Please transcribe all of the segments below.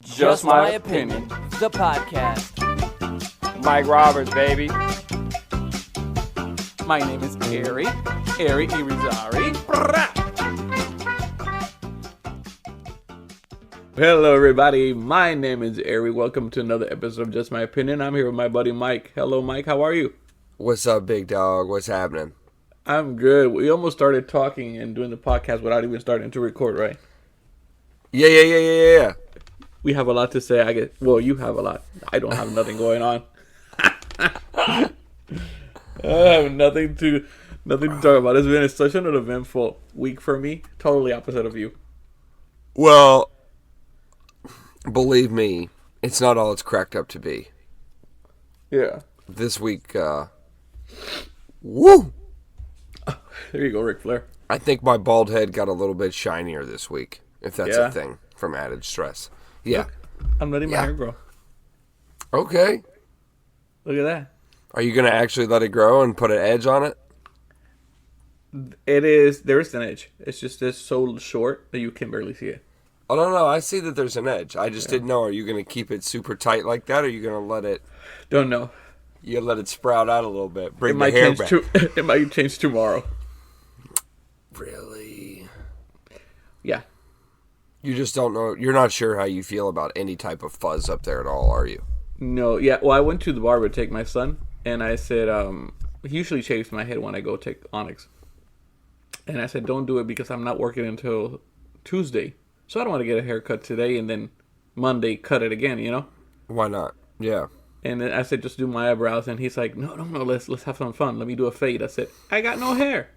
Just My Opinion, the podcast. Mike Roberts, baby. My name is Hery Irizarry. Hello, everybody. My name is Hery. Welcome to another episode of Just My Opinion. I'm here with my buddy Mike. Hello, Mike. How are you? What's up, big dog? What's happening? I'm good. We almost started talking and doing the podcast without even starting to record, right? Yeah. We have a lot to say. Well, you have a lot. I don't have nothing going on. I have nothing to talk about. It's been such an eventful week for me. Totally opposite of you. Well, believe me, it's not all it's cracked up to be. Yeah. This week, woo! There you go, Ric Flair. I think my bald head got a little bit shinier this week, if that's a thing, from added stress. Yeah. Look, I'm letting my hair grow. Okay. Look at that. Are you going to actually let it grow and put an edge on it? There is an edge. It's just so short that you can barely see it. Oh, no, I see that there's an edge. I just didn't know. Are you going to keep it super tight like that, or are you going to let it... Don't know. You let it sprout out a little bit. Bring the hair back. It might change tomorrow. Really? Yeah. You just don't know. You're not sure how you feel about any type of fuzz up there at all, are you? No. Yeah. Well, I went to the barber to take my son, and I said, he usually shaves my head when I go take Onyx. And I said, don't do it because I'm not working until Tuesday. So I don't want to get a haircut today and then Monday cut it again, you know? Why not? Yeah. And then I said, just do my eyebrows. And he's like, no, let's have some fun. Let me do a fade. I said, I got no hair.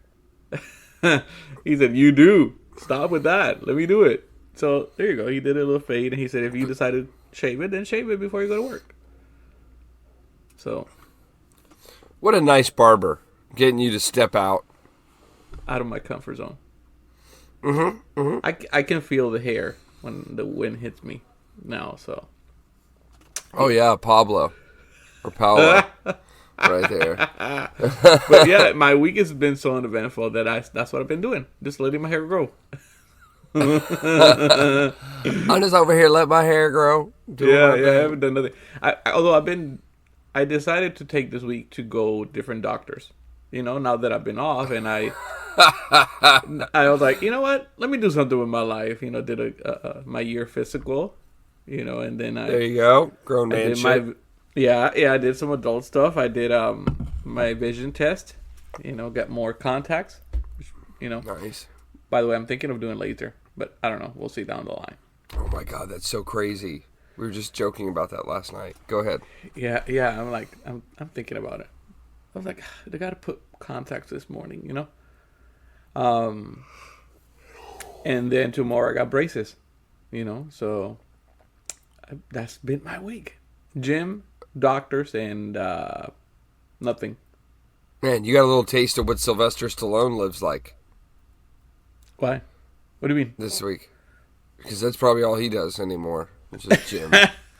He said, you do. Stop with that. Let me do it. So there you go. He did a little fade. And he said, if you decide to shave it, then shave it before you go to work. So. What a nice barber. Getting you to step out of my comfort zone. Mm-hmm. I can feel the hair when the wind hits me now, so. Oh, yeah, Pablo. Or Paolo. Right there. But yeah, my week has been so uneventful that that's what I've been doing. Just letting my hair grow. I'm just over here letting my hair grow. I haven't done nothing. Although I decided to take this week to go different doctors. You know, now that I've been off, and I was like, you know what? Let me do something with my life. You know, did my year physical. You know, and then there you go, grown man shit. I did some adult stuff. I did my vision test. You know, got more contacts. You know, nice. By the way, I'm thinking of doing laser, but I don't know. We'll see down the line. Oh my God, that's so crazy. We were just joking about that last night. Go ahead. Yeah. I'm thinking about it. I was like, they got to put contacts this morning, you know? And then tomorrow I got braces, you know? So that's been my week. Gym, doctors, and nothing. Man, you got a little taste of what Sylvester Stallone lives like. Why? What do you mean? This week. Because that's probably all he does anymore. It's just gym.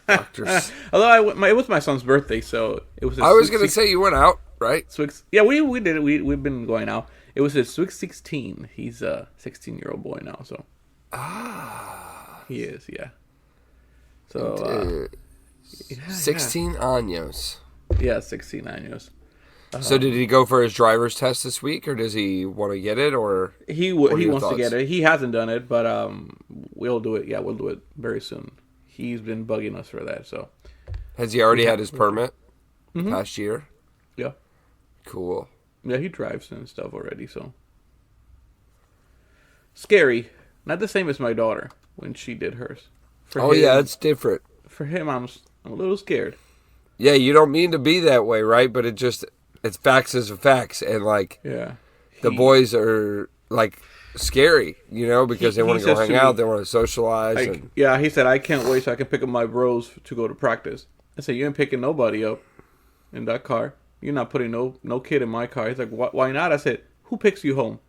Doctors. Although it was my son's birthday, so it was. I was gonna say you went out, right? Yeah, we did it. We've been going out. It was his Sweet 16. He's a 16-year-old boy now, so. He is, yeah. So. 16 años. Yeah, 16 años. So did he go for his driver's test this week, or does he want to get it, or he wants to get it? He hasn't done it, but we'll do it. Yeah, we'll do it very soon. He's been bugging us for that. So has he already had his permit past year? Yeah. Cool. Yeah, he drives and stuff already. So scary. Not the same as my daughter when she did hers. Yeah, it's different. For him, I'm a little scared. Yeah, you don't mean to be that way, right? But it's facts is facts, and the boys are like scary, you know, because they want to go hang out, they want to socialize. He said, I can't wait so I can pick up my bros to go to practice. I said, you ain't picking nobody up in that car. You're not putting no kid in my car. He's like, why not? I said, who picks you home?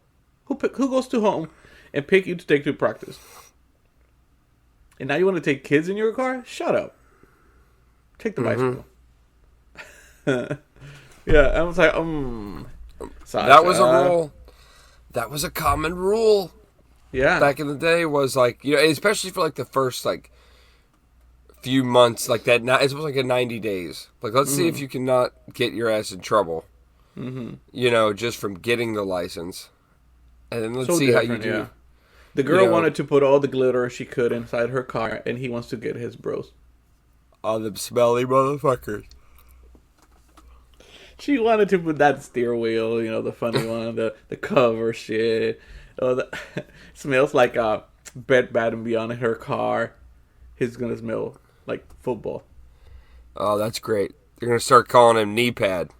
Who goes to home and pick you to take to practice? And now you want to take kids in your car? Shut up. Take the bicycle. Yeah, I was like, Sasha. That was a rule. That was a common rule. Yeah. Back in the day was like, you know, especially for like the first like few months, like that. It's like a 90 days. Like, let's see if you cannot get your ass in trouble. Mm-hmm. You know, just from getting the license, and then let's see how you do. Yeah. The girl wanted to put all the glitter she could inside her car, and he wants to get his bros. All them smelly motherfuckers. She wanted to put that steer wheel, the funny one, the cover shit. Smells like Bed Bath & Beyond in her car. He's gonna smell like football. Oh, that's great. You're gonna start calling him knee pad.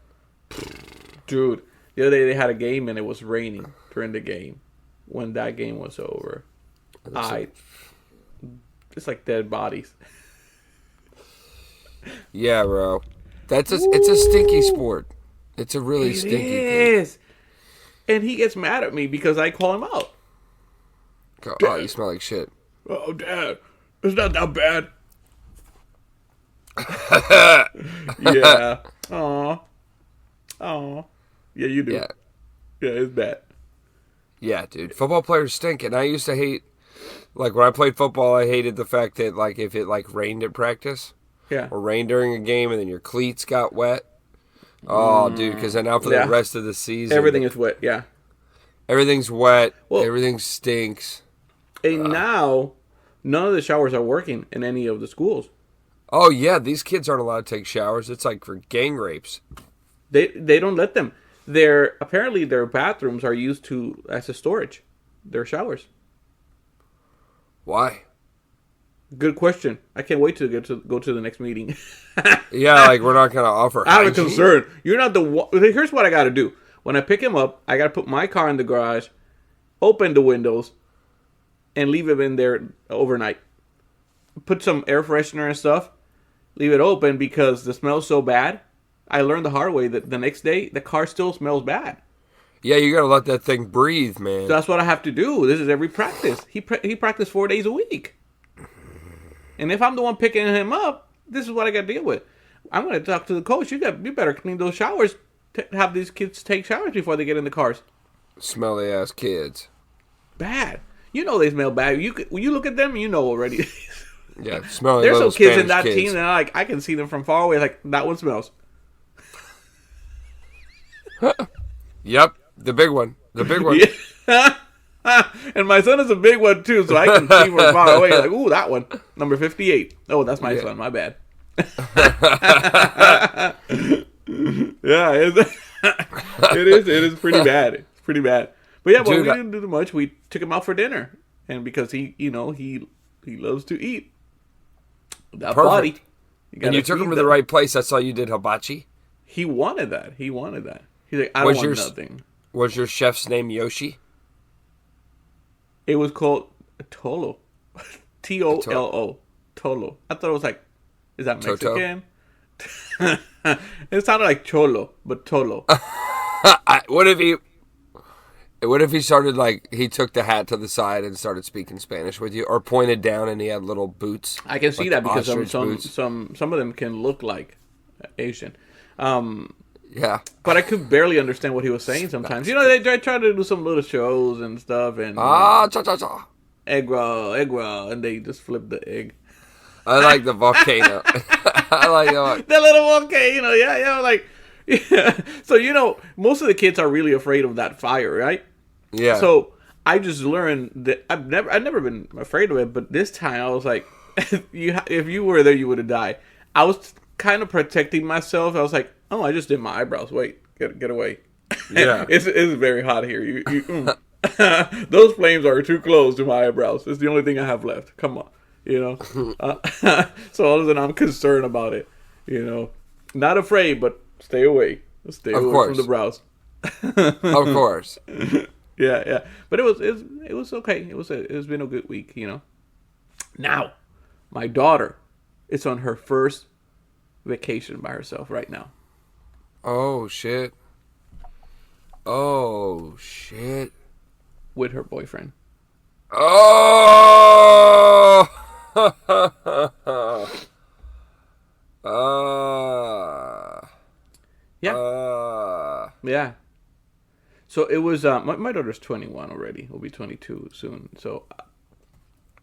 Dude, the other day they had a game and it was raining during the game. When that game was over, it's like dead bodies. Yeah, bro. It's a stinky sport. It's a really stinky thing. And he gets mad at me because I call him out. Oh, you smell like shit. Oh, Dad, it's not that bad. Yeah. Aw. Yeah, you do. Yeah, it's bad. Yeah, dude. Football players stink, and I used to hate, like, when I played football, I hated the fact that, like, if it, like, rained at practice, or rained during a game, and then your cleats got wet. Oh, dude, because then now for the rest of the season, everything is wet, yeah. Everything's wet, everything stinks. And now, none of the showers are working in any of the schools. Oh, yeah, these kids aren't allowed to take showers. It's like for gang rapes. They don't let them. Apparently their bathrooms are used as a storage. Their showers. Why? Good question. I can't wait to go to the next meeting. Yeah, like we're not gonna offer. I have a concern. You're not the one. Here's what I got to do. When I pick him up, I got to put my car in the garage, open the windows, and leave him in there overnight. Put some air freshener and stuff. Leave it open because the smell's so bad. I learned the hard way that the next day, the car still smells bad. Yeah, you got to let that thing breathe, man. So that's what I have to do. This is every practice. He practiced 4 days a week. And if I'm the one picking him up, this is what I got to deal with. I'm going to talk to the coach. You better clean those showers. Have these kids take showers before they get in the cars. Smelly ass kids. Bad. You know they smell bad. When you look at them, you know already. Yeah, smelly. There's some kids Spanish in that kids. team that I can see them from far away. Like that one smells. Yep, the big one. The big one. Yeah. And my son is a big one too, so I can see from far away. Like, ooh, that one, number 58. Oh, that's my son. My bad. Yeah, it is pretty bad. It's pretty bad. But yeah, we didn't do much. We took him out for dinner, and because he loves to eat. That body. And you took him to the right place. That's all you did, hibachi. He wanted that. He's like, I don't want nothing. Was your chef's name Yoshi? It was called Tolo. Tolo. Tolo. I thought it was like, is that Mexican? It sounded like Cholo, but Tolo. What if he started like, he took the hat to the side and started speaking Spanish with you, or pointed down and he had little boots? I can see that because some of them can look like Asian. Yeah. But I could barely understand what he was saying sometimes. They try to do some little shows and stuff. And cha-cha-cha. Egg roll, and they just flip the egg. I like the volcano. I like that. The little volcano, yeah. Like, yeah. So, most of the kids are really afraid of that fire, right? Yeah. So I just learned that I've never been afraid of it, but this time I was like, if you were there, you would have died. I was kind of protecting myself. I was like, oh, I just did my eyebrows. Wait, get away. Yeah. It's very hot here. Those flames are too close to my eyebrows. It's the only thing I have left. Come on. So all of a sudden I'm concerned about it. Not afraid, but stay away. Stay away from the brows. Of course. Yeah. But it was okay. It's been a good week. Now, my daughter is on her first vacation by herself right now. Oh shit. With her boyfriend. Oh. Yeah. So it was. My daughter's 21 already. Will be 22 soon. So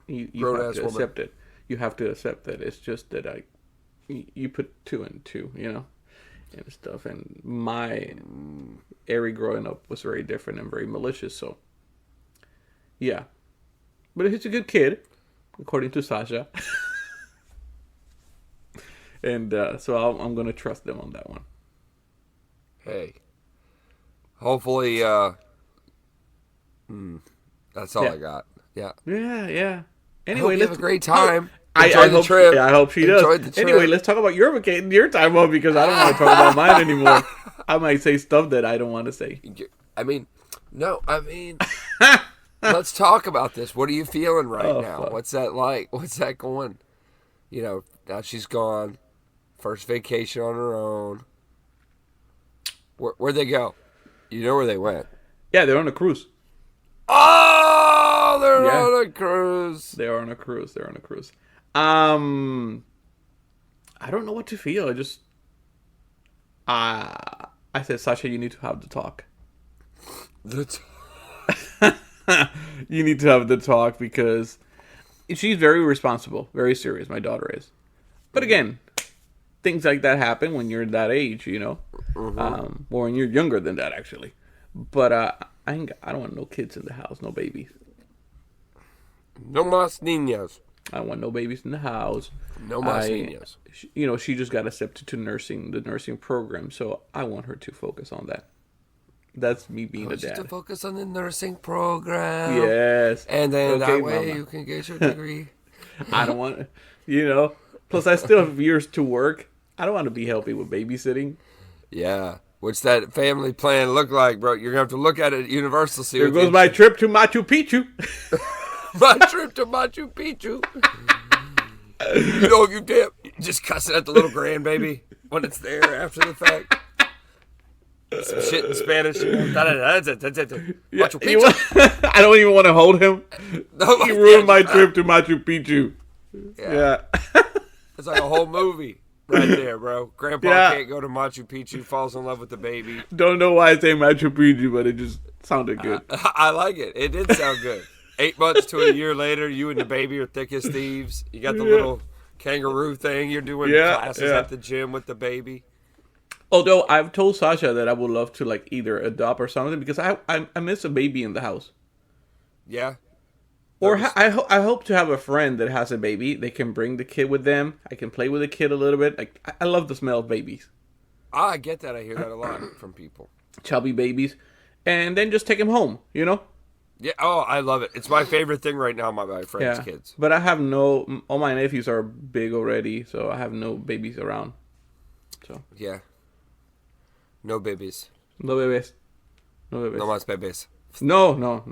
you have to accept it. you have to accept that it's just that you put two and two, and stuff. And my Hery growing up was very different and very malicious. So, yeah. But he's a good kid, according to Sasha. And so I'm going to trust them on that one. Hey. Hopefully, that's all I got. Yeah. Yeah. Anyway, let's have a great time. Enjoy the trip. Yeah, I hope she does. Enjoy the trip. Anyway, let's talk about your vacation, your time off, because I don't want to talk about mine anymore. I might say stuff that I don't want to say. Let's talk about this. What are you feeling right now? Fuck. What's that like? What's that going? Now she's gone. First vacation on her own. Where'd they go? You know where they went. Yeah, they're on a cruise. Oh, they're on a cruise. They're on a cruise. I don't know what to feel. I said, Sasha, you need to have the talk. You need to have the talk because she's very responsible, very serious. My daughter is. But again, things like that happen when you're that age, or when you're younger than that, actually. But I don't want no kids in the house, no babies. No más niñas. I don't want no babies in the house. No más niñas. She just got accepted to the nursing program, so I want her to focus on that. That's me being a dad. To focus on the nursing program. Yes. And then that way mama. you can get your degree. I don't want, plus I still have years to work. I don't want to be helping with babysitting. Yeah. What's that family plan look like, bro? You're going to have to look at it at Universal. There goes my trip to Machu Picchu. My trip to Machu Picchu. If you dip, just cuss it at the little grandbaby when it's there after the fact. Some shit in Spanish. Machu Picchu. I don't even want to hold him. He ruined my trip to Machu Picchu. Yeah. It's like a whole movie right there, bro. Grandpa can't go to Machu Picchu, falls in love with the baby. Don't know why I say Machu Picchu, but it just sounded good. I like it. It did sound good. 8 months to a year later, you and the baby are thick as thieves. You got the little kangaroo thing. You're doing classes at the gym with the baby. Although I've told Sasha that I would love to either adopt or something because I miss a baby in the house. Yeah. Or I hope to have a friend that has a baby. They can bring the kid with them. I can play with the kid a little bit. I love the smell of babies. I get that. I hear that a lot from people. Chubby babies. And then just take them home, Yeah. Oh, I love it. It's my favorite thing right now, my friends' kids. But I have all my nephews are big already, so I have no babies around. So. Yeah. No babies. No bebés. No más bebés. No, not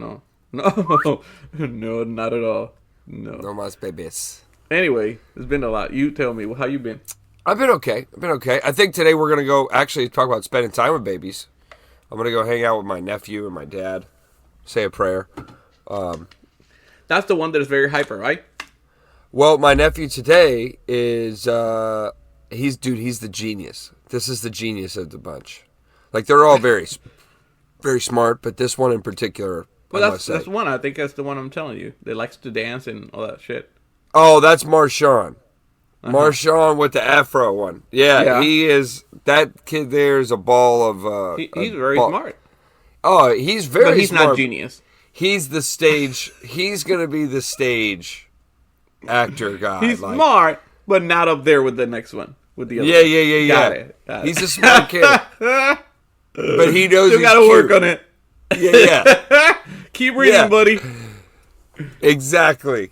at all. No más bebés. Anyway, it's been a lot. You tell me, how you been? I've been okay. I think today we're going to go actually talk about spending time with babies. I'm going to go hang out with my nephew and my dad. Say a prayer. That's the one that is very hyper, right? Well, my nephew today is, he's the genius. This is the genius of the bunch. They're all very, very smart, but this one in particular, well, that's one. I think that's the one I'm telling you. That likes to dance and all that shit. Oh, that's Marshawn. Marshawn with the afro one. Yeah, he is. That kid there is a ball of... he's very smart. Oh, he's very smart. But he's not genius. He's the stage... He's going to be the stage actor guy. He's smart, but not up there with the next one. With the other Yeah. Got it. He's a smart kid. But he knows you got to work on it. Yeah. Keep reading, buddy. Exactly.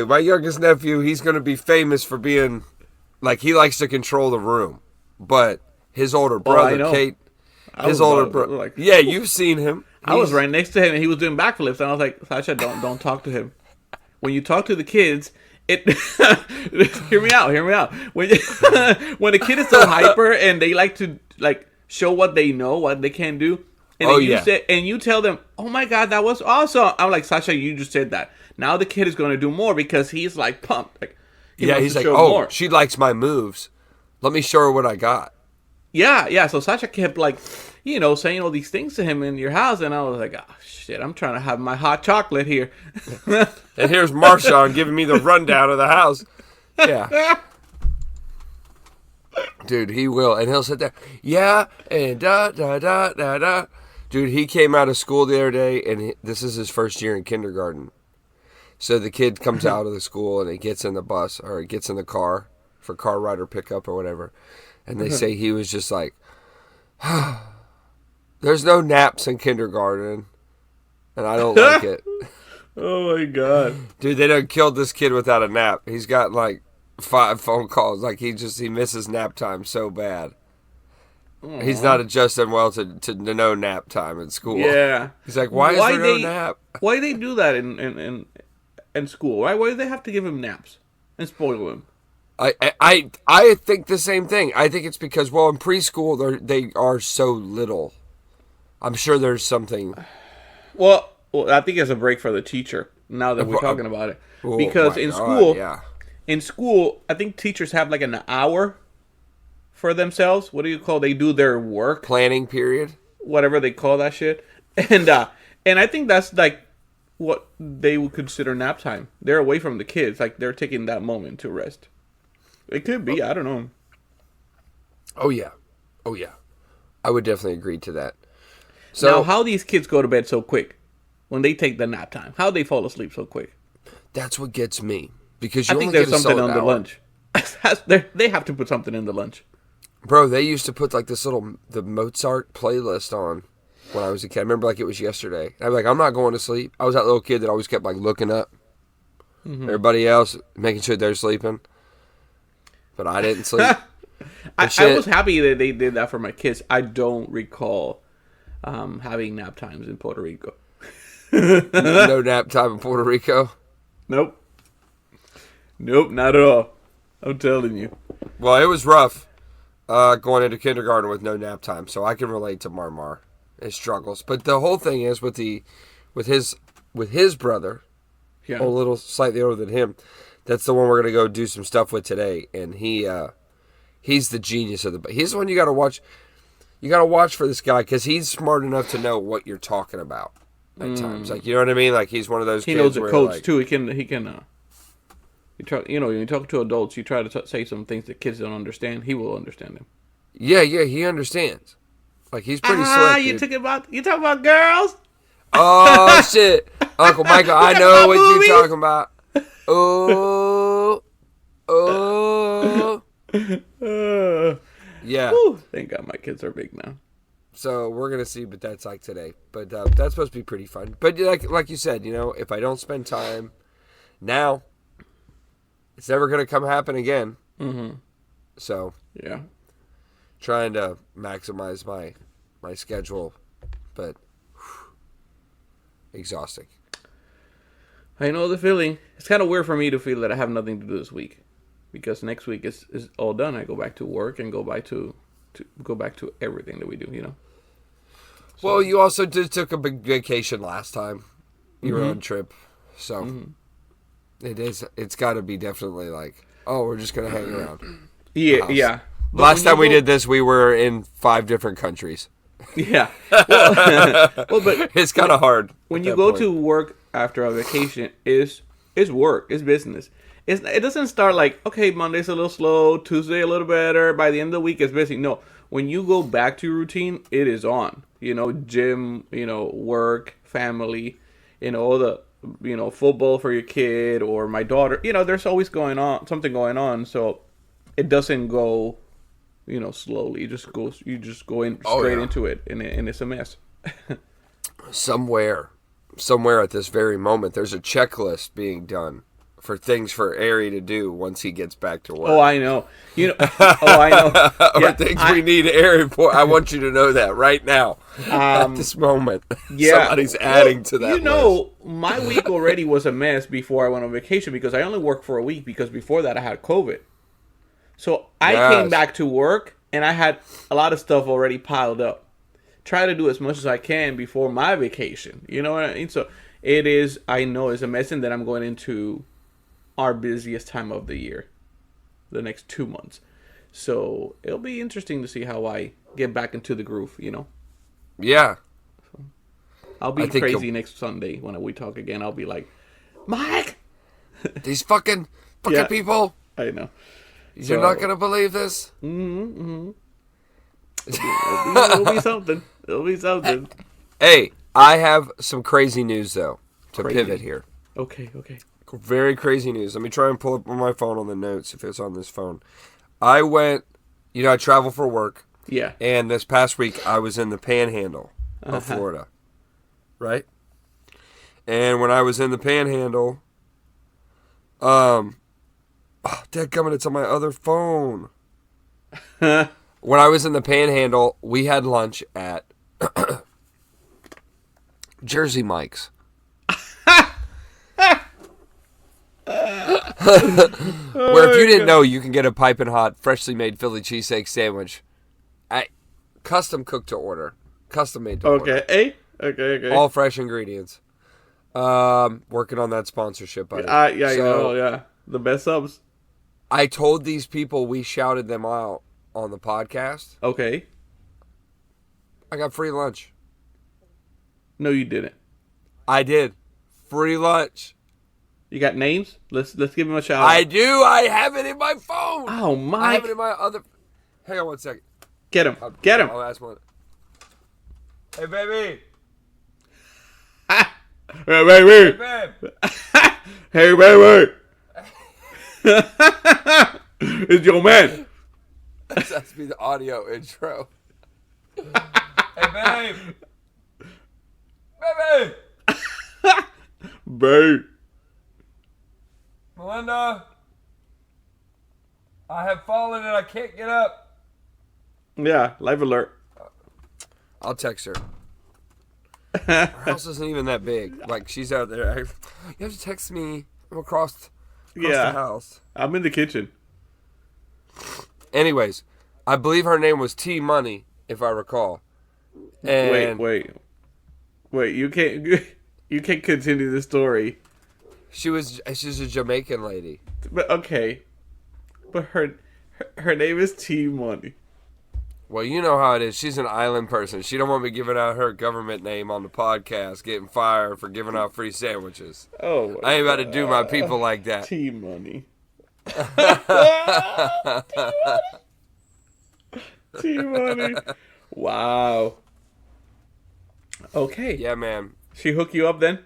My youngest nephew, he's going to be famous for being... he likes to control the room. But his older brother, Kate... His older brother... Yeah, you've seen him. I was right next to him, and he was doing backflips, and I was like, Sasha, don't talk to him. When you talk to the kids... hear me out. When a kid is so hyper and they like to show what they know, what they can do, and you tell them, "Oh my God, that was awesome!" I'm like, Sasha, you just said that. Now the kid is going to do more because he's pumped. He's like, "Oh, more. She likes my moves. Let me show her what I got." Yeah. So Sasha kept saying all these things to him in your house, and I was like, oh shit, I'm trying to have my hot chocolate here. And here's Marshawn giving me the rundown of the house. Yeah. Dude, he will. And he'll sit there. Yeah, and da. Dude, he came out of school the other day, and this is his first year in kindergarten. So the kid comes out of the school, and he gets in the bus, or he gets in the car for car ride or pickup or whatever. And they say he was just like, there's no naps in kindergarten, and I don't like it. Oh, my God. Dude, they done killed this kid without a nap. He's got, like, 5 phone calls. Like, he misses nap time so bad. Aww. He's not adjusting well to no nap time in school. Yeah. He's like, why is there no nap? Why do they do that in school? Why do they have to give him naps and spoil him? I think the same thing. I think it's because, well, in preschool, they are so little. I'm sure there's something. Well, I think it's a break for the teacher, now that we're talking about it. Because in school, I think teachers have like an hour for themselves. What do you call? They do their work. Planning period. Whatever they call that shit. And I think that's like what they would consider nap time. They're away from the kids. Like they're taking that moment to rest. It could be. I don't know. Oh, yeah. I would definitely agree to that. So now, how these kids go to bed so quick when they take the nap time? How they fall asleep so quick? That's what gets me. Because I think there's something on the lunch. They have to put something in the lunch. Bro, they used to put like the Mozart playlist on when I was a kid. I remember like it was yesterday. I'd be like, I'm not going to sleep. I was that little kid that always kept like looking up. Mm-hmm. Everybody else making sure they're sleeping. But I didn't sleep. I was happy that they did that for my kids. I don't recall having nap times in Puerto Rico. No nap time in Puerto Rico? Nope, not at all. I'm telling you. Well, it was rough going into kindergarten with no nap time, so I can relate to Marmar, his struggles. But the whole thing is with his brother, a little slightly older than him. That's the one we're gonna go do some stuff with today, and he's the genius of he's the one you gotta watch. You gotta watch for this guy because he's smart enough to know what you're talking about at times. Like, you know what I mean? Like, he's one of those. He knows the codes too. He can. You try. When you talk to adults, you try to say some things that kids don't understand. He will understand them. Yeah, he understands. Like, he's pretty slick. You talking about girls? Oh shit, Uncle Michael, I know what you're talking about. Oh. Yeah. Whew. Thank God my kids are big now. So we're going to see what that's like today. But that's supposed to be pretty fun. But like you said, if I don't spend time now, it's never going to come happen again. Mm-hmm. So, yeah. Trying to maximize my schedule, but exhausting. I know the feeling. It's kind of weird for me to feel that I have nothing to do this week, because next week is all done. I go back to work and go back to everything that we do. So, well, you also took a big vacation last time. You were on a trip, so it's got to be definitely like, oh, we're just gonna hang around. Yeah. Last time we did this, we were in 5 different countries. Yeah. Well, but it's kind of hard. When you go to work after a vacation, it's work, it's business. It doesn't start like, okay, Monday's a little slow, Tuesday a little better, by the end of the week it's busy. No, when you go back to your routine, it is on. Gym, work, family, all the, football for your kid or my daughter. There's always something going on, so it doesn't go, slowly. You just go in straight into it, and it's a mess. Somewhere at this very moment, there's a checklist being done for things for Hery to do once he gets back to work. Oh, I know. I know. Or things we need Hery for. I want you to know that right now, at this moment. Yeah. Somebody's adding to that list. My week already was a mess before I went on vacation because I only worked for a week because before that I had COVID. So I came back to work and I had a lot of stuff already piled up. Try to do as much as I can before my vacation. You know what I mean? So I know it's a mess, and then I'm going into our busiest time of the year, the next 2 months. So it'll be interesting to see how I get back into the groove, Yeah. I'll be crazy next Sunday when we talk again. I'll be like, Mike! These fucking people. I know. You're not going to believe this. It'll be something. It'll be something. Hey, I have some crazy news, though, to pivot here. Okay. Very crazy news. Let me try and pull up on my phone on the notes if it's on this phone. I went, I travel for work. Yeah. And this past week, I was in the Panhandle of Florida. Right? And when I was in the Panhandle, dadgummit, it's on my other phone. When I was in the Panhandle, we had lunch at Jersey Mike's. Where if you didn't know, you can get a piping hot, freshly made Philly cheesesteak sandwich. Custom cooked to order. Custom made to order. Okay. All fresh ingredients. Working on that sponsorship, buddy. Yeah. The best subs. I told these people we shouted them out on the podcast. Okay. I got free lunch. No, you didn't. I did. Free lunch. You got names? Let's give him a shout out. I do. I have it in my phone. Oh, Mike. I have it in my other... Hang on one second. Get him. Get him. I'll ask one. Hey, baby. Hey, baby. Hey, baby. It's your man. That has to be the audio intro. Hey, babe. Baby. Babe. Melinda. I have fallen and I can't get up. Yeah, live alert. I'll text her. Her house isn't even that big. Like, she's out there. You have to text me. I'm across the house. I'm in the kitchen. Anyways, I believe her name was T Money, if I recall. And Wait. You can't continue the story. she's a Jamaican lady. But okay. But her name is T Money. Well, you know how it is. She's an island person. She don't want me giving out her government name on the podcast, getting fired for giving out free sandwiches. Oh, I ain't about to do my people like that. T Money. T Money. Wow. Okay. Yeah, man. She hooked you up then?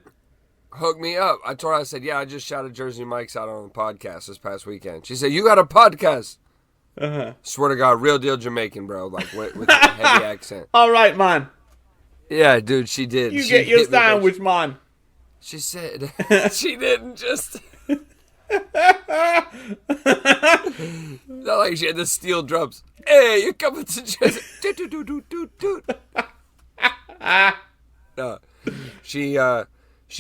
Hook me up. I told her, I said, yeah, I just shouted Jersey Mike's out on the podcast this past weekend. She said, you got a podcast? Swear to God, real deal Jamaican, bro. Like, with a heavy accent. All right, man. Yeah, dude, she did. You she get your sandwich, man. She said, she didn't just... Not like she had the steel drums. Hey, you're coming to Jersey. No. She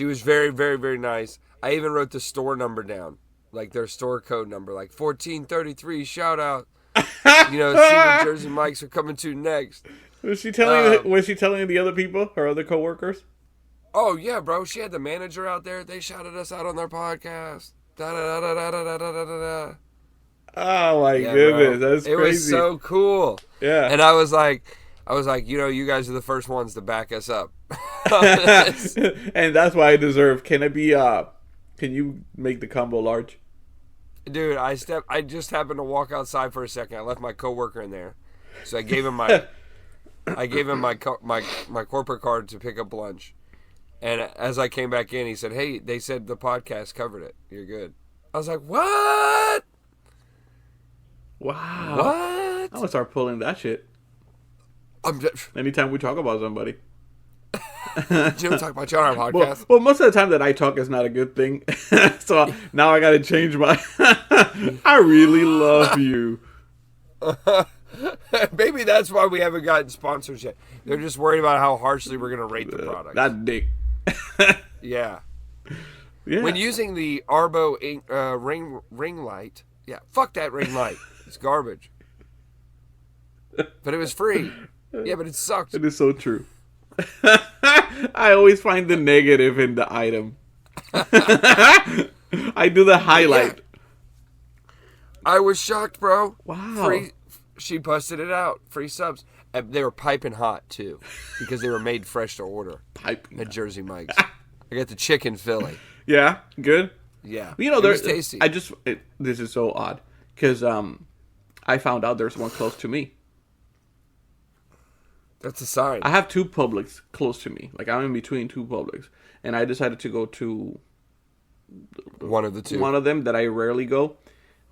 was very, very, very nice. I even wrote the store number down. Like their store code number. Like 1433, shout out. See what Jersey Mike's are coming to next. Was she telling the other people, her other coworkers? Oh, yeah, bro. She had the manager out there. They shouted us out on their podcast. Da-da-da-da-da-da-da-da-da. Oh, my goodness. Bro. That's crazy. It was so cool. Yeah. And I was like, you guys are the first ones to back us up. And that's why I deserve. Can you make the combo large? Dude, I just happened to walk outside for a second. I left my coworker in there. So I gave him my corporate card to pick up lunch. And as I came back in, he said, hey, they said the podcast covered it. You're good. I was like, what? Wow. What? I'm going to start pulling that shit. Anytime we talk about somebody. You don't talk about you on our podcast. Well, most of the time that I talk is not a good thing. So now I got to change my... I really love you. Maybe that's why we haven't gotten sponsors yet. They're just worried about how harshly we're going to rate the product. That dick. Yeah. When using the Arbo ring light, yeah, fuck that ring light. It's garbage. But it was free. Yeah, but it sucked. It is so true. I always find the negative in the item. I do the highlight. Yeah. I was shocked, bro. Wow. Free. She busted it out. Free subs. They were piping hot too, because they were made fresh to order. Piping at Jersey Mike's. I got the chicken Philly. Yeah, good. Yeah, there's tasty. This is so odd because I found out there's one close to me. That's a sign. I have 2 Publix close to me. Like I'm in between 2 Publix, and I decided to go to one of the 2. One of them that I rarely go,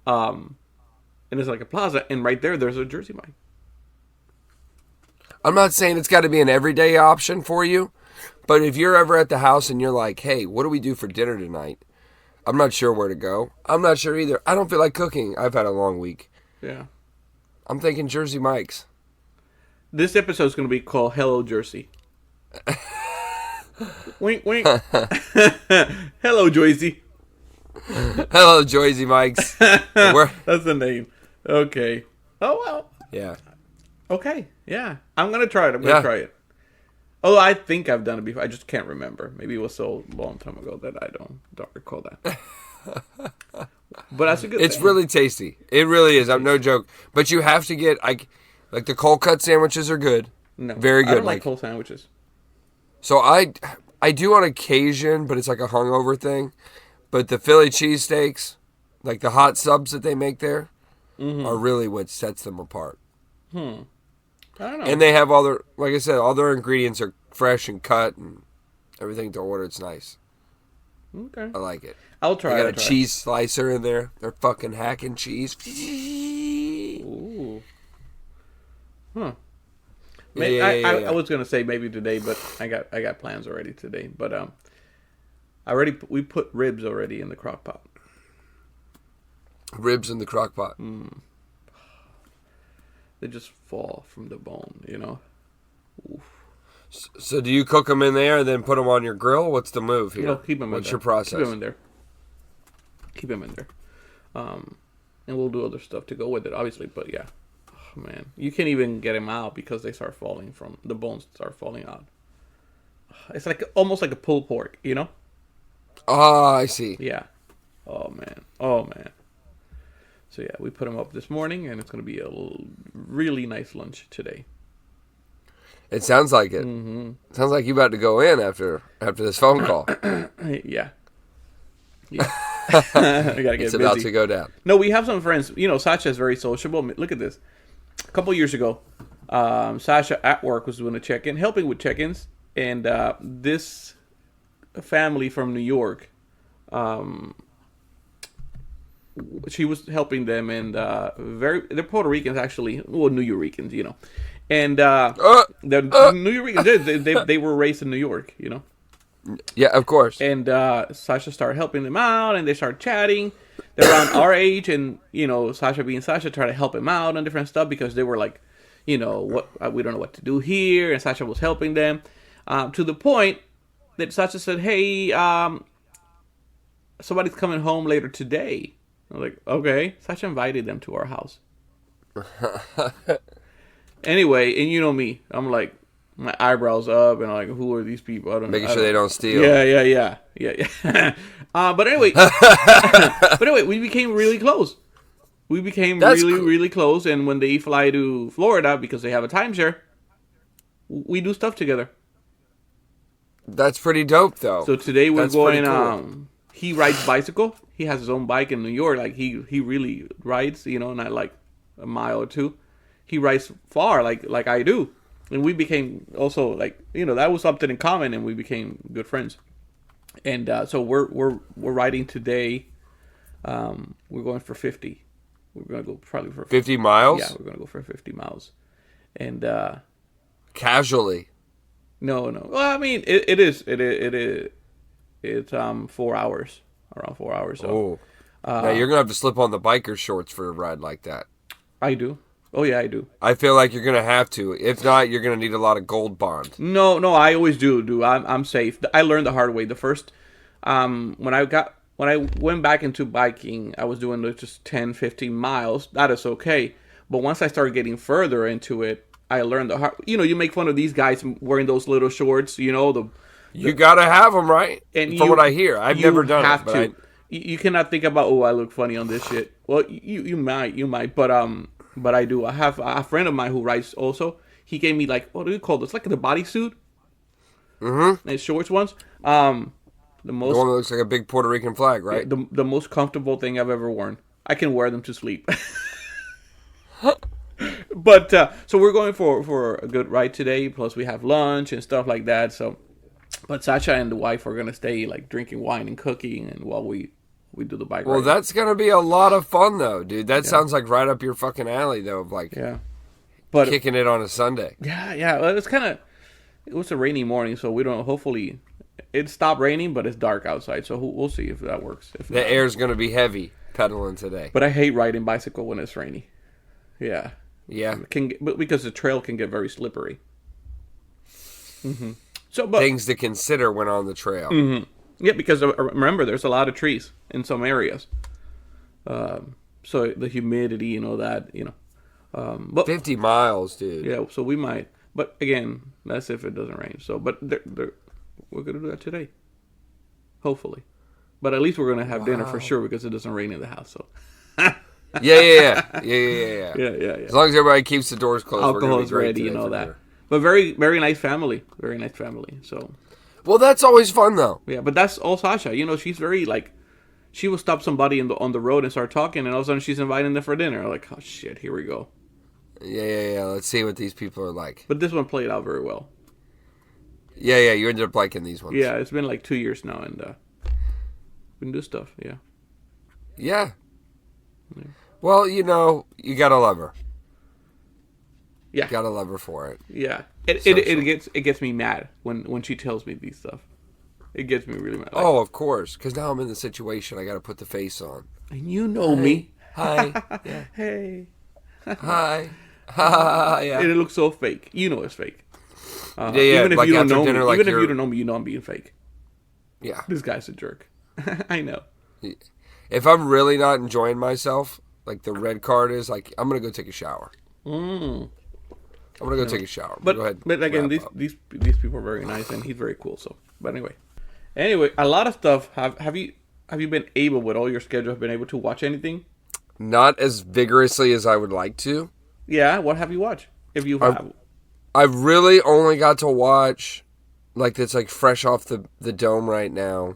and it's like a plaza, and right there's a Jersey Mike. I'm not saying it's got to be an everyday option for you, but if you're ever at the house and you're like, hey, what do we do for dinner tonight? I'm not sure where to go. I'm not sure either. I don't feel like cooking. I've had a long week. Yeah. I'm thinking Jersey Mike's. This episode is going to be called Hello Jersey. Wink, wink. Hello, Joycey. Hello, Jersey Mike's. That's the name. Okay. Oh, well. Yeah. Okay. Yeah. I'm going to try it. I'm going to try it. Although I think I've done it before. I just can't remember. Maybe it was so long time ago that I don't recall that. But that's a good It's thing. really tasty. It really is. I'm no joke. But you have to get, like the cold cut sandwiches are good. No. Very good. I don't like cold sandwiches. So I do on occasion, but it's like a hungover thing. But the Philly cheesesteaks, like the hot subs that they make there, are really what sets them apart. I don't know. And they have like I said, all their ingredients are fresh and cut and everything to order. It's nice. Okay. I like it. I'll try. They got a cheese slicer in there. They're fucking hacking cheese. Ooh. Huh. Yeah. I was gonna say maybe today, but I got plans already today. But we put ribs already in the crock pot. Ribs in the crock pot. They just fall from the bone, Oof. So do you cook them in there and then put them on your grill? What's the move here? Keep them. What's your process? Keep them in there. Keep them in there. And we'll do other stuff to go with it, obviously. But yeah, oh, man, you can't even get them out because they start falling from the bones. Start falling out. It's like almost like a pulled pork, Oh, I see. Yeah. Oh man. So yeah, we put them up this morning, and it's gonna be a really nice lunch today. It sounds like it. Sounds like you about to go in after this phone call. Yeah. I gotta get It's busy. about to go down. No, we have some friends. Sasha is very sociable. Look at this. A couple years ago, Sasha at work was doing a check-in, helping with check-ins, and this family from New York, she was helping them, and they're Puerto Ricans actually, well, New Yorkers, and they're New Yorkers. They were raised in New York, Yeah, of course. And Sasha started helping them out, and they started chatting. They're around our age, and Sasha being Sasha tried to help him out on different stuff because they were like, what we don't know what to do here, and Sasha was helping them to the point that Sasha said, "Hey, somebody's coming home later today." I was like, "Okay." Sasha invited them to our house. Anyway, and you know me, I'm like, my eyebrows up, and I'm like, who are these people? I don't know. Making sure they don't steal. Yeah. But anyway, we became really close. We became really close, and when they fly to Florida because they have a timeshare, we do stuff together. That's pretty dope, though. So today we're going. Cool. He rides bicycle. He has his own bike in New York. Like he really rides. Not like a mile or two. He rides far, like I do. And we became also that was something in common, and we became good friends. And so we're riding today. We're going for 50. We're gonna go probably for 50 miles. Yeah, we're gonna go for 50 miles. And casually. No. Well, I mean, it is. It's 4 hours, around 4 hours. So, now you're gonna have to slip on the biker shorts for a ride like that. I do. Oh yeah, I do. I feel like you're gonna have to. If not, you're gonna need a lot of Gold Bond. No, I always do. I'm safe. I learned the hard way. The first, when I went back into biking, I was doing just 10, 15 miles. That is okay. But once I started getting further into it, I learned the hard. You make fun of these guys wearing those little shorts. You gotta have them, right? And from what I hear, I've never done it. But you cannot think about, I look funny on this shit. Well, you might, but I do. I have a friend of mine who rides also. he gave me like, what do you call this? Like the bodysuit. Mm-hmm. And shorts ones. The one that looks like a big Puerto Rican flag, right? The most comfortable thing I've ever worn. I can wear them to sleep. But so we're going for a good ride today. Plus we have lunch and stuff like that. So, but Sasha and the wife are gonna stay like drinking wine and cooking, and while we do the bike ride. Well, that's gonna be a lot of fun though, dude. That sounds like right up your fucking alley, though. Of like, but kicking it on a Sunday. Yeah. Well, it was a rainy morning, so we don't. Hopefully, it stopped raining, but it's dark outside, so we'll see if that works. If the air's gonna be heavy pedaling today. But I hate riding bicycle when it's rainy. Yeah. Yeah. But because the trail can get very slippery. Mm-hmm. So, things to consider when on the trail. Mm-hmm. Yeah, because remember, there's a lot of trees in some areas. So the humidity and all that, But 50 miles, dude. Yeah, so we might. But again, that's if it doesn't rain. So, but we're gonna do that today, hopefully. But at least we're gonna have dinner for sure because it doesn't rain in the house. So. Yeah. As long as everybody keeps the doors closed, alcohol is ready and all that. Dinner. But very, very nice family. Very nice family. So. Well, that's always fun though. Yeah, but that's all Sasha. She's very like, she will stop somebody on the road and start talking, and all of a sudden she's inviting them for dinner. Like, oh shit, here we go. Yeah. Let's see what these people are like. But this one played out very well. Yeah. You ended up liking these ones. Yeah, it's been like 2 years now, and we can do stuff. Yeah. Well, you gotta love her. Yeah, you gotta love her for it. Yeah, it gets me mad when she tells me these stuff. It gets me really mad. Like, of course, because now I'm in the situation. I gotta put the face on. And you know me. Hi. Yeah. Hey. Hi. Yeah. And it looks so fake. You know it's fake. Even if like you don't know me, even if you don't know me, you know I'm being fake. Yeah. This guy's a jerk. I know. If I'm really not enjoying myself, like the red card is, like, I'm gonna go take a shower. I'm gonna go take a shower. But go ahead. But again, these people are very nice, and he's very cool. So, but anyway, a lot of stuff. Have you been able, with all your schedule, have been able to watch anything? Not as vigorously as I would like to. Yeah, what have you watched? If you have, I've really only got to watch, like, that's like fresh off the dome right now.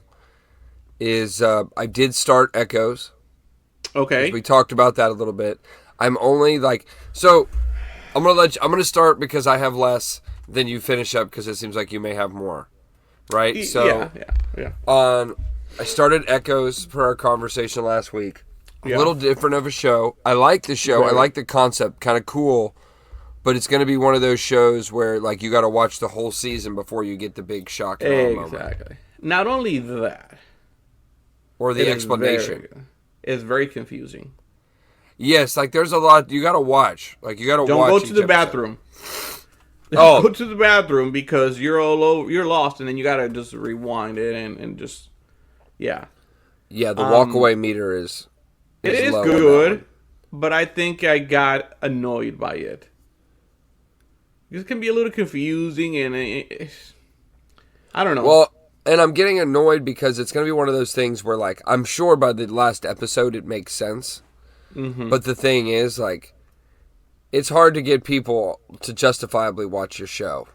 Is I did start Echoes. Okay. We talked about that a little bit. I'm only like, so I'm gonna start because I have less than you finish up, because it seems like you may have more, right? So yeah. I started Echoes per our conversation last week. A little different of a show. I like the show. Right. I like the concept. Kind of cool. But it's going to be one of those shows where, like, you got to watch the whole season before you get the big shock and awe moment. Exactly. Not only that, or the explanation. It's very confusing. Yes, like, there's a lot you got to watch. Like, you got to watch. Don't go to the bathroom. Oh, go to the bathroom because you're all over. You're lost, and then you got to just rewind it and just Yeah, the walkaway meter is. It is good, but I think I got annoyed by it. It can be a little confusing, and I don't know. Well, and I'm getting annoyed because it's going to be one of those things where, like, I'm sure by the last episode it makes sense. Mm-hmm. But the thing is, like, it's hard to get people to justifiably watch your show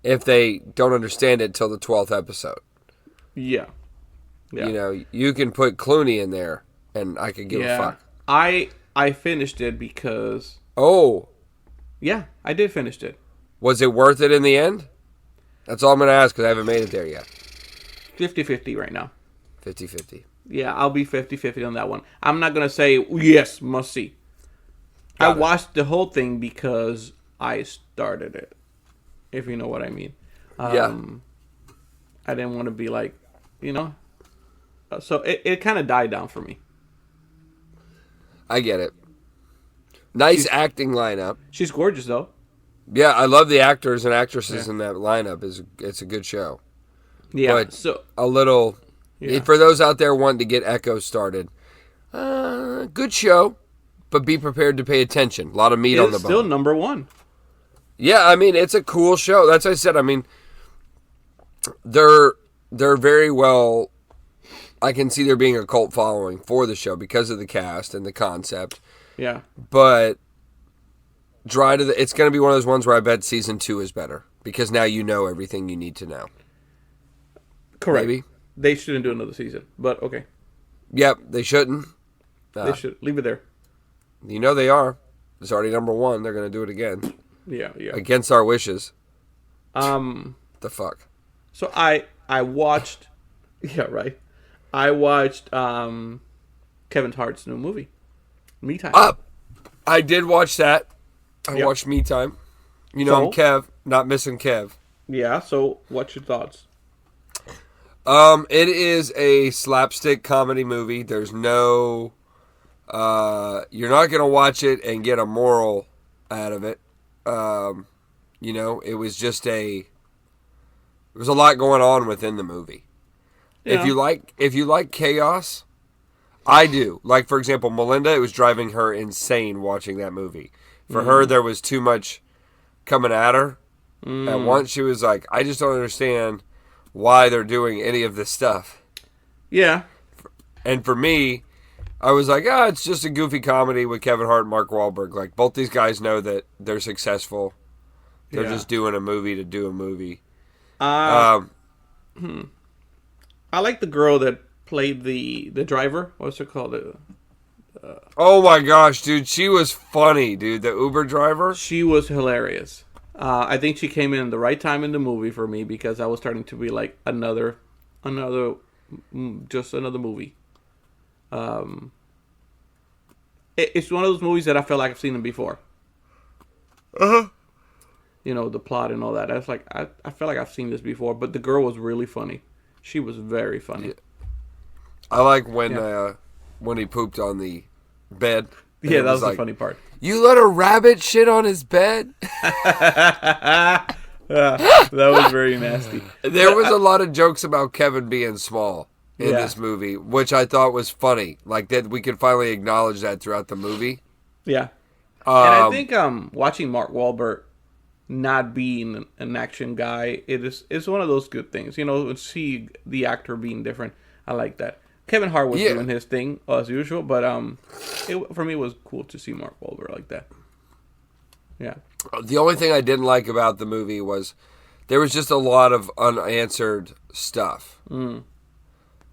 if they don't understand it till the 12th episode. Yeah. You can put Clooney in there, and I could give a fuck. I finished it because... Oh. Yeah, I did finish it. Was it worth it in the end? That's all I'm going to ask, because I haven't made it there yet. 50-50 right now. 50-50. Yeah, I'll be 50-50 on that one. I'm not going to say, yes, must see. I watched the whole thing because I started it, if you know what I mean. I didn't want to be like, So it kind of died down for me. I get it. Nice acting lineup. She's gorgeous, though. Yeah, I love the actors and actresses in that lineup. It's a good show. Yeah, but a little... Yeah. For those out there wanting to get Echo started, good show, but be prepared to pay attention. A lot of meat on the bone. It's still number one. Yeah, I mean, it's a cool show. That's what I said. I mean, they're very well... I can see there being a cult following for the show because of the cast and the concept. Yeah. But It's going to be one of those ones where I bet season 2 is better because now you know everything you need to know. Correct. Maybe they shouldn't do another season, but okay. Yep, they shouldn't. They should leave it there. You know they are. It's already number 1. They're going to do it again. Yeah. Against our wishes. The fuck. So I watched. Yeah, right. I watched Kevin Hart's new movie, Me Time. I did watch that. I watched Me Time. You know, I'm Kev, not missing Kev. Yeah. So, what's your thoughts? It is a slapstick comedy movie. There's no. You're not gonna watch it and get a moral out of it. You know, it was just There was a lot going on within the movie. Yeah. If you like chaos, I do. Like, for example, Melinda, it was driving her insane watching that movie. For her, there was too much coming at her. At once, she was like, I just don't understand why they're doing any of this stuff. Yeah. And for me, I was like, it's just a goofy comedy with Kevin Hart and Mark Wahlberg. Like, both these guys know that they're successful. They're just doing a movie to do a movie. I like the girl that played the driver. What's it called? Oh my gosh, dude. She was funny, dude. The Uber driver. She was hilarious. I think she came in the right time in the movie for me because I was starting to be like another movie. It's one of those movies that I feel like I've seen them before. You know, the plot and all that. I was like, I feel like I've seen this before, but the girl was really funny. She was very funny. Yeah. I like when he pooped on the bed. Yeah, that was the funny part. You let a rabbit shit on his bed? That was very nasty. There was a lot of jokes about Kevin being small in this movie, which I thought was funny. Like, that we could finally acknowledge that throughout the movie. Yeah. And I think watching Mark Wahlberg not being an action guy, it's one of those good things. You know, see the actor being different. I like that. Kevin Hart was doing his thing as usual, but for me it was cool to see Mark Wahlberg like that. Yeah. The only thing I didn't like about the movie was there was just a lot of unanswered stuff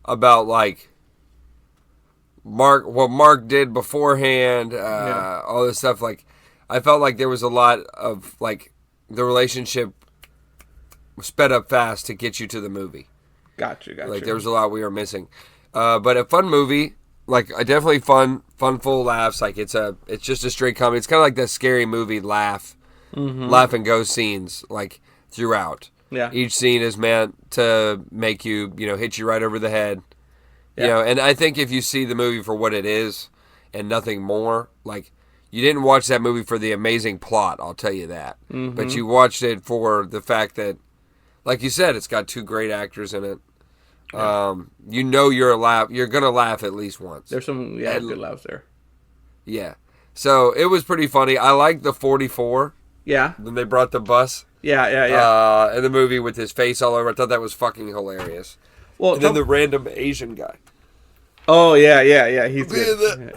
about like what Mark did beforehand, all this stuff. Like, I felt like there was a lot of like the relationship sped up fast to get you to the movie. Gotcha. Like, there was a lot we were missing. But a fun movie, like definitely fun, full laughs. Like, it's just a straight comedy. It's kind of like that Scary Movie laugh and go scenes like throughout. Yeah. Each scene is meant to make you, hit you right over the head. Yeah. And I think if you see the movie for what it is and nothing more, like, you didn't watch that movie for the amazing plot, I'll tell you that. Mm-hmm. But you watched it for the fact that, like you said, it's got 2 great actors in it. Yeah. You're gonna laugh at least once. There's some good laughs there. Yeah. So it was pretty funny. I liked the 44. Yeah. When they brought the bus. Yeah. In the movie with his face all over. I thought that was fucking hilarious. Well, and then the random Asian guy. Oh, yeah. He's good.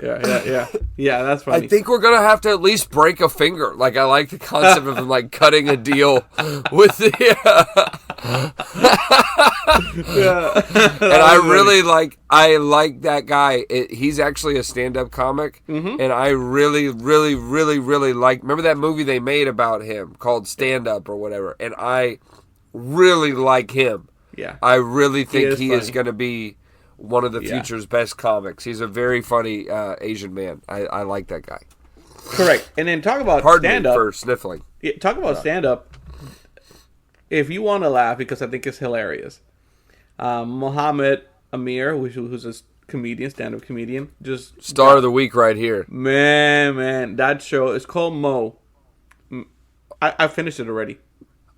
Yeah, that's funny. I think we're going to have to at least break a finger. Like, I like the concept of him, like, cutting a deal with the... And I like that guy. He's actually a stand-up comic. Mm-hmm. And I really, really, really, really like... Remember that movie they made about him called Stand Up or whatever? And I really like him. Yeah. I really think he is going to be one of the future's best comics. He's a very funny Asian man. I like that guy. Correct. And then talk about stand-up. Pardon me for sniffling. Yeah, talk about stand-up. If you want to laugh, because I think it's hilarious. Mohammed Amir, who's a comedian, stand-up comedian. Just Star of the week right here. Man. That show is called Mo. I finished it already.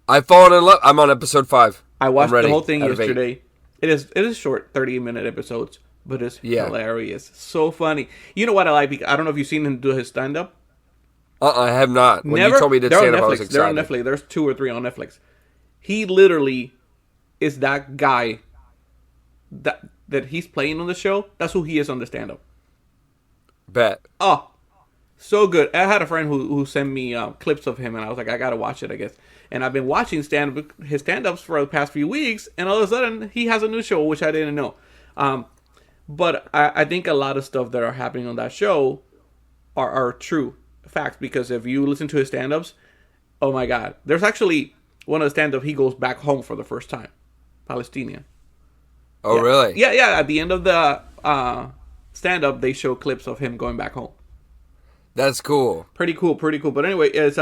I've fallen in love. I'm on episode 5. I watched the whole thing yesterday. It is short, 30-minute episodes, but it's hilarious. So funny. You know what I like? I don't know if you've seen him do his stand-up. I have not. When you told me to stand up, I was excited. They're on Netflix. There's 2 or 3 on Netflix. He literally is that guy that he's playing on the show. That's who he is on the stand-up. Bet. Oh, So good. I had a friend who sent me clips of him, and I was like, I gotta watch it, I guess. And I've been watching his stand-ups for the past few weeks, and all of a sudden he has a new show, which I didn't know. But I think a lot of stuff that are happening on that show are true facts, because if you listen to his stand-ups, oh my God, there's actually one of the stand-ups he goes back home for the first time, Palestinian. Oh, yeah. really? Yeah. At the end of the stand-up, they show clips of him going back home. That's cool. Pretty cool. But anyway, it's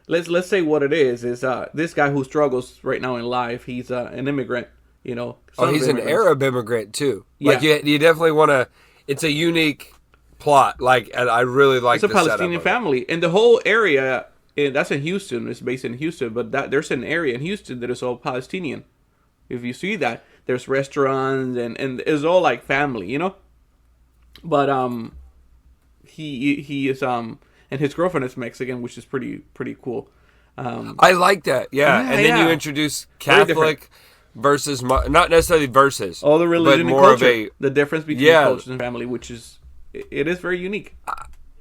let's say what it is this guy who struggles right now in life. He's an immigrant, you know. Oh, he's an Arab immigrant too. Yeah. Like you definitely want to. It's a unique plot. Like, and I really like. It's a Palestinian family, and the whole area. That's in Houston. It's based in Houston, but there's an area in Houston that is all Palestinian. If you see that, there's restaurants and it's all like family, you know. But he is and his girlfriend is Mexican, which is pretty cool. I like that. Yeah, and then you introduce Catholic versus not necessarily versus all the religion but and more culture. The difference between cultures and family, which is it is very unique.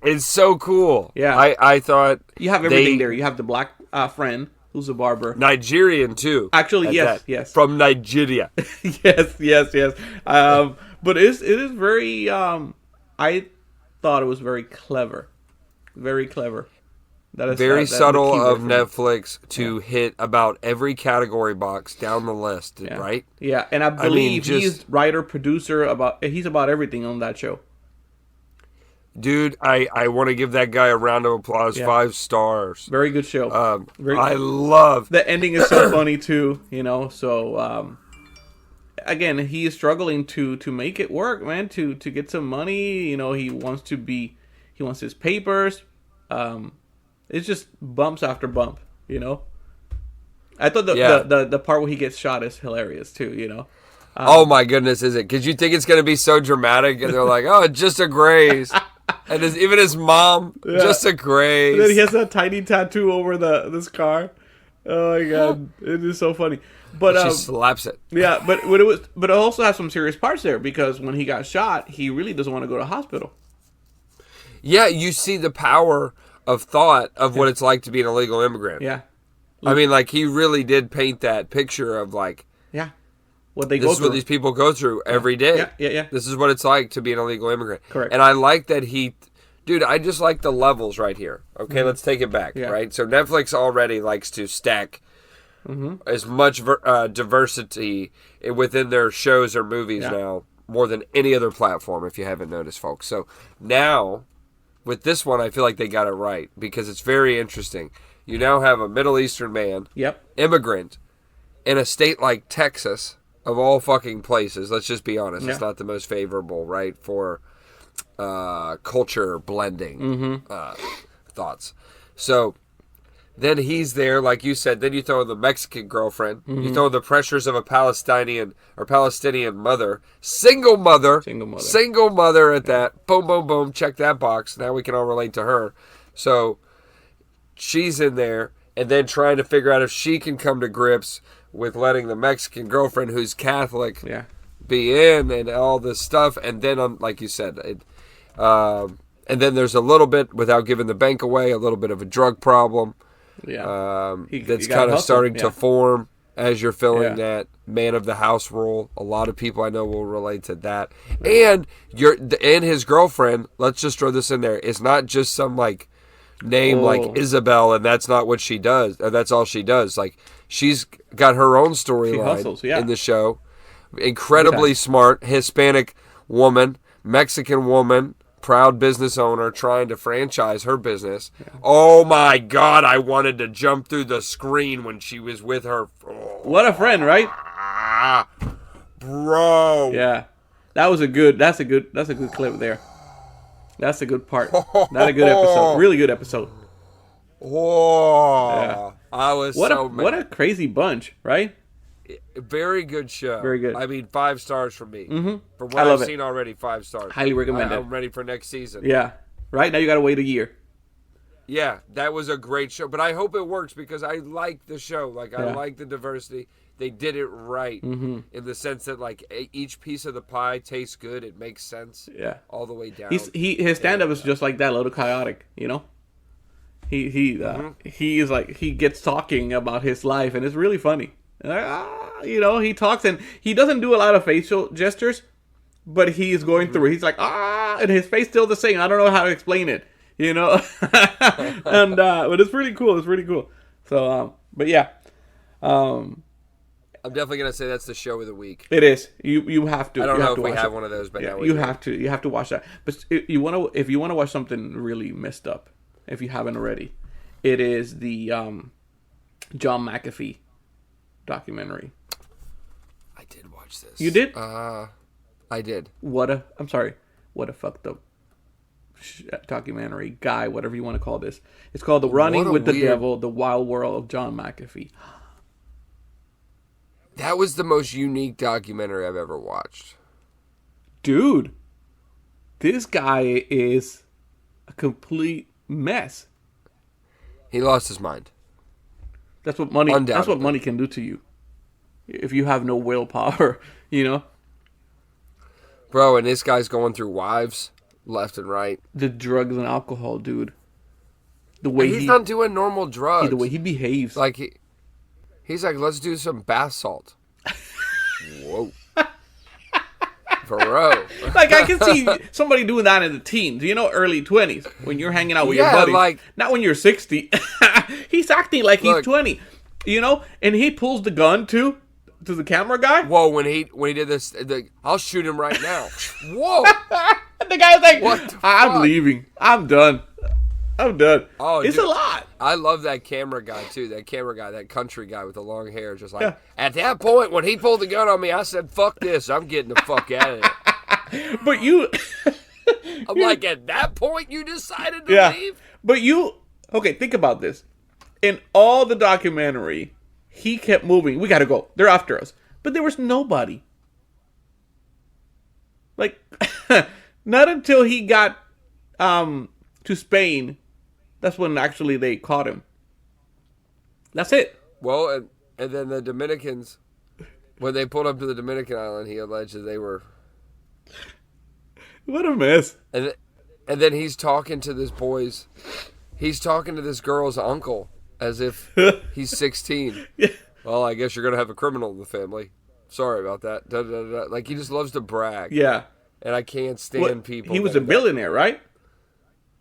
It's so cool. Yeah, I thought you have everything there. You have the black friend who's a barber, Nigerian too. Actually, yes, from Nigeria. yes. But it is very. I thought it was very clever, very clever. That is very subtle of Netflix to hit about every category box down the list, right? Yeah, and I believe he's writer, producer, he's about everything on that show. Dude, I want to give that guy a round of applause. 5 stars. Very good show. I love the ending is so funny too. You know, so again, he is struggling to make it work, man. To get some money. You know, he wants his papers. It's just bumps after bump. You know, I thought the part where he gets shot is hilarious too. You know. Oh my goodness, is it? Because you think it's going to be so dramatic, and they're like, "Oh, just a graze." And even his mom, just a graze. And then he has that tiny tattoo over this car. Oh my God, it is so funny. But she slaps it. Yeah, but it also has some serious parts there, because when he got shot, he really doesn't want to go to the hospital. Yeah, you see the power of thought of what it's like to be an illegal immigrant. Yeah, I mean, like, he really did paint that picture of like, what they go through. This is what these people go through every day. Yeah. This is what it's like to be an illegal immigrant. Correct. And I like that dude, I just like the levels right here. Okay, let's take it back, right? So Netflix already likes to stack as much diversity within their shows or movies now, more than any other platform, if you haven't noticed, folks. So now, with this one, I feel like they got it right, because it's very interesting. You now have a Middle Eastern man, immigrant, in a state like Texas, of all fucking places. Let's just be honest. It's not the most favorable, right, for culture blending thoughts. So then he's there, like you said. Then you throw in the Mexican girlfriend. You throw in the pressures of a Palestinian mother, single mother at that. Boom, boom, boom. Check that box. Now we can all relate to her. So she's in there, and then trying to figure out if she can come to grips with letting the Mexican girlfriend, who's Catholic, be in, and all this stuff. And then, like you said, and then there's a little bit, without giving the bank away, a little bit of a drug problem. That's kind of starting to form as you're filling that man of the house role. A lot of people I know will relate to that. And his girlfriend, let's just throw this in there, it's not just some like name like Isabel, and that's not what she does. That's all she does. Like, she's got her own storyline in the show. Incredibly smart Hispanic woman, Mexican woman, proud business owner, trying to franchise her business. Oh my God, I wanted to jump through the screen when she was with her. What a friend, right? Bro. Yeah. That's a good clip there. That's a good part. Not a good episode. Really good episode. Whoa. Yeah. I was what a crazy bunch, right? Very good show. Very good. I mean, 5 stars from me. From what I've seen already, 5 stars. Highly recommend it. I'm ready for next season. Yeah. Right? Now you got to wait a year. Yeah, that was a great show. But I hope it works, because I like the show. Like, I like the diversity. they did it right in the sense that like each piece of the pie tastes good. It makes sense. Yeah. All the way down. His stand up is just like that, a little chaotic, you know. He is like, he gets talking about his life, and it's really funny. You know, he talks and he doesn't do a lot of facial gestures, but he is going through. He's like, and his face still the same. I don't know how to explain it, you know. And but it's pretty cool. It's pretty cool. So, but yeah, I'm definitely gonna say that's the show of the week. It is. You have to. I don't know if we have it. one of those, but yeah, now you have to. You have to watch that. But if you want to watch something really messed up, if you haven't already, it is the John McAfee documentary. I did watch this. You did? I did. What a fucked up documentary guy, whatever you want to call this. It's called The Running with the Devil, The Wild World of John McAfee. That was the most unique documentary I've ever watched. Dude, this guy is a complete mess. He lost his mind. That's what money can do to you. If you have no willpower, you know? Bro, and this guy's going through wives left and right. The drugs and alcohol, dude. The way he's not doing normal drugs. The way he behaves. Like he's like, let's do some bath salt. Whoa. Bro. Like, I can see somebody doing that in the teens, you know, early 20s, when you're hanging out with your buddies. Like, not when you're 60. He's acting like he's 20, you know? And he pulls the gun, too, to the camera guy. Whoa, when he did this, I'll shoot him right now. Whoa. The guy's like, I'm leaving. I'm done. Oh, it's a lot. I love that camera guy, too. That camera guy, that country guy with the long hair. Just like, At that point, when he pulled the gun on me, I said, fuck this. I'm getting the fuck out of here. But I'm like, at that point, you decided to leave? But okay, think about this. In all the documentary, he kept moving. We got to go. They're after us. But there was nobody. Like, not until he got to Spain, that's when actually they caught him. That's it. Well, and then the Dominicans, when they pulled up to the Dominican island, he alleged that they were... What a mess. And then he's talking to this girl's uncle as if he's 16. Yeah. Well, I guess you're going to have a criminal in the family. Sorry about that. Da, da, da. Like, he just loves to brag. Yeah. And I can't stand people. He was a billionaire, right?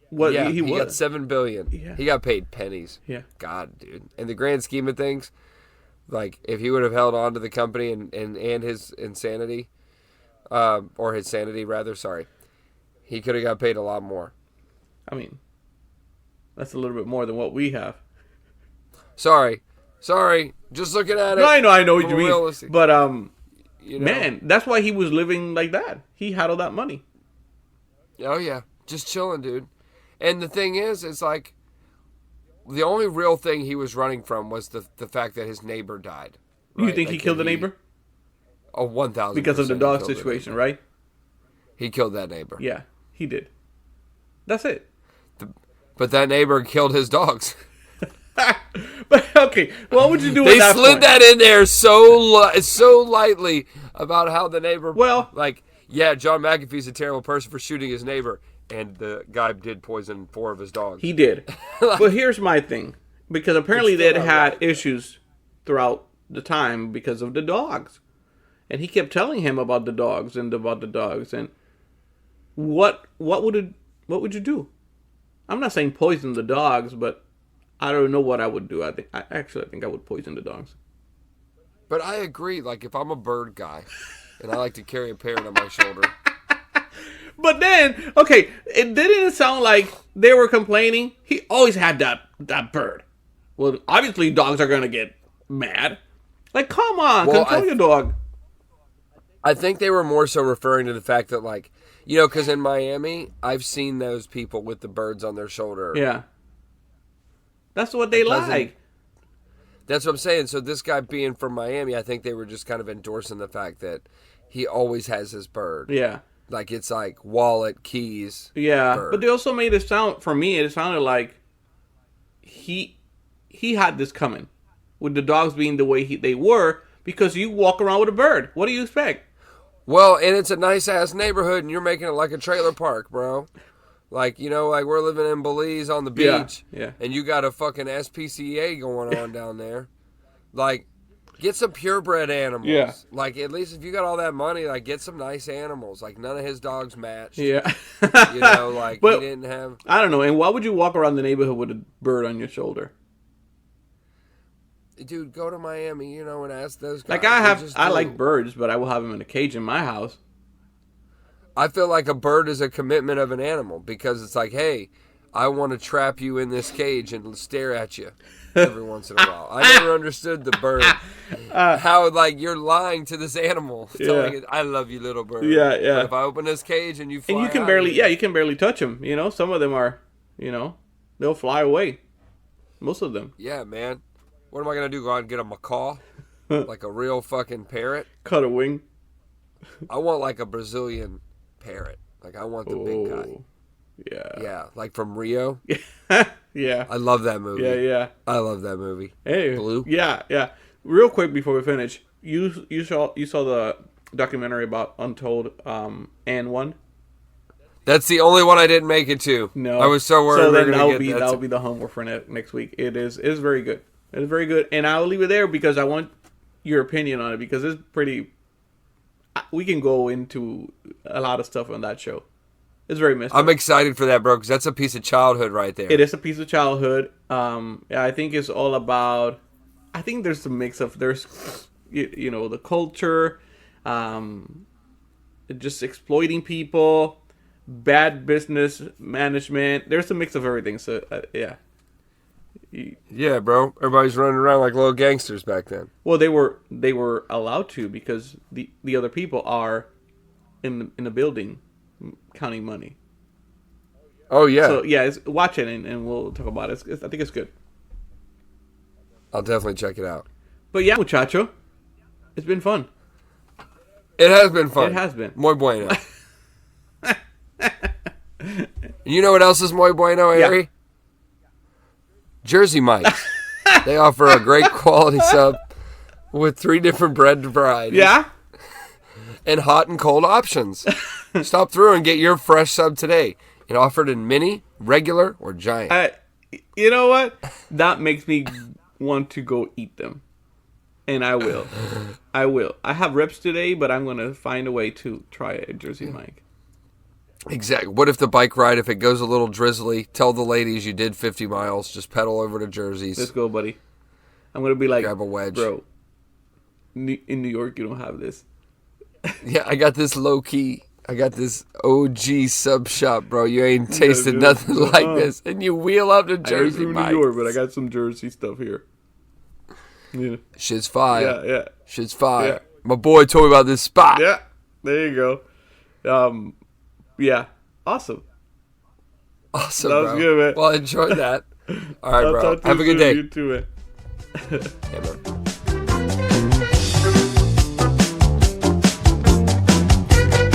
He got $7 billion. Yeah. He got paid pennies. Yeah. God, dude. In the grand scheme of things, like, if he would have held on to the company and his insanity, or his sanity, rather, sorry, he could have got paid a lot more. I mean, that's a little bit more than what we have. Sorry. Just looking at it. No, I know what you mean. Realistic. But, you know? Man, that's why he was living like that. He had all that money. Oh, yeah. Just chilling, dude. And the thing is, it's like, the only real thing he was running from was the fact that his neighbor died. Right? You think he killed the neighbor? Oh, 1,000%. Because of the dog situation, right? He killed that neighbor. Yeah, he did. That's it. But that neighbor killed his dogs. But, okay, what would you do at that They slid point? that in there so lightly about how the neighbor... Well... Like, yeah, John McAfee's a terrible person for shooting his neighbor. And the guy did poison 4 of his dogs. He did. But here's my thing. Because apparently they had issues throughout the time because of the dogs. And he kept telling him about the dogs. And what would you do? I'm not saying poison the dogs, but I don't know what I would do. I think I would poison the dogs. But I agree. Like, if I'm a bird guy and I like to carry a parrot on my shoulder... But then, okay, it didn't sound like they were complaining. He always had that bird. Well, obviously dogs are going to get mad. Like, come on, control your dog. I think they were more so referring to the fact that, like, you know, because in Miami, I've seen those people with the birds on their shoulder. Yeah. That's what they like. That's what I'm saying. So this guy being from Miami, I think they were just kind of endorsing the fact that he always has his bird. Yeah. Like, it's like wallet, keys. Yeah, bird. But they also made it sound, for me, it sounded like he had this coming. With the dogs being the way they were, because you walk around with a bird. What do you expect? Well, and it's a nice-ass neighborhood, and you're making it like a trailer park, bro. Like, like we're living in Belize on the beach, and you got a fucking SPCA going on down there. Like, get some purebred animals. Yeah. Like, at least if you got all that money, like, get some nice animals. Like, none of his dogs matched. Yeah. Like, but, he didn't have... I don't know, and why would you walk around the neighborhood with a bird on your shoulder? Dude, go to Miami, and ask those guys. Like, I like birds, but I will have them in a cage in my house. I feel like a bird is a commitment of an animal because it's like, hey, I want to trap you in this cage and stare at you every once in a while. I never understood the bird. How, like, you're lying to this animal. Telling it, I love you, little bird. Yeah, yeah. But if I open this cage and you fly and you can barely touch them. Some of them are, they'll fly away. Most of them. Yeah, man. What am I going to do? Go out and get a macaw? Like a real fucking parrot? Cut a wing. I want like a Brazilian parrot. Like I want the big guy. Yeah. Yeah, like from Rio. Yeah. I love that movie. Yeah. I love that movie. Hey. Blue. Yeah. Real quick before we finish, you saw the documentary about Untold and one? That's the only one I didn't make it to. No. I was so worried. So then that'll be the homework for next week. It is very good. It's very good, and I'll leave it there because I want your opinion on it because it's pretty. We can go into a lot of stuff on that show. It's very mystical. I'm excited for that, bro, because that's a piece of childhood right there. It is a piece of childhood. I think it's all about. I think there's a mix of the culture, just exploiting people, bad business management. There's a mix of everything. So yeah. Yeah, bro. Everybody's running around like little gangsters back then. Well, they were allowed to because the other people are in the building counting money. Oh yeah. So yeah, watch it and we'll talk about it. I think it's good. I'll definitely check it out. But yeah, muchacho, it's been fun. It has been fun. It has been. Muy bueno. You know what else is muy bueno, Hery? Yeah. Jersey Mike's. They offer a great quality sub with 3 different bread varieties. Yeah? And hot and cold options. Stop through and get your fresh sub today. And offered in mini, regular, or giant. You know what? That makes me want to go eat them. And I will. I have reps today, but I'm going to find a way to try a Jersey Mike. Exactly. What if the bike ride, if it goes a little drizzly, tell the ladies you did 50 miles, just pedal over to Jersey's. Let's go, buddy. I'm going to be like, grab a wedge. Bro, in New York, you don't have this. Yeah, I got this low-key. I got this OG sub shop, bro. You ain't tasted nothing like this. And you wheel up to Jersey Mike's. I New York, but I got some Jersey stuff here. Yeah. Shit's fire. Yeah. Shit's fire. Yeah. My boy told me about this spot. Yeah, there you go. Yeah, awesome. Awesome, that was bro. good, man. Well, enjoy that. All right, I'll bro. talk to Have a you good day. You too, man. Yeah, bro.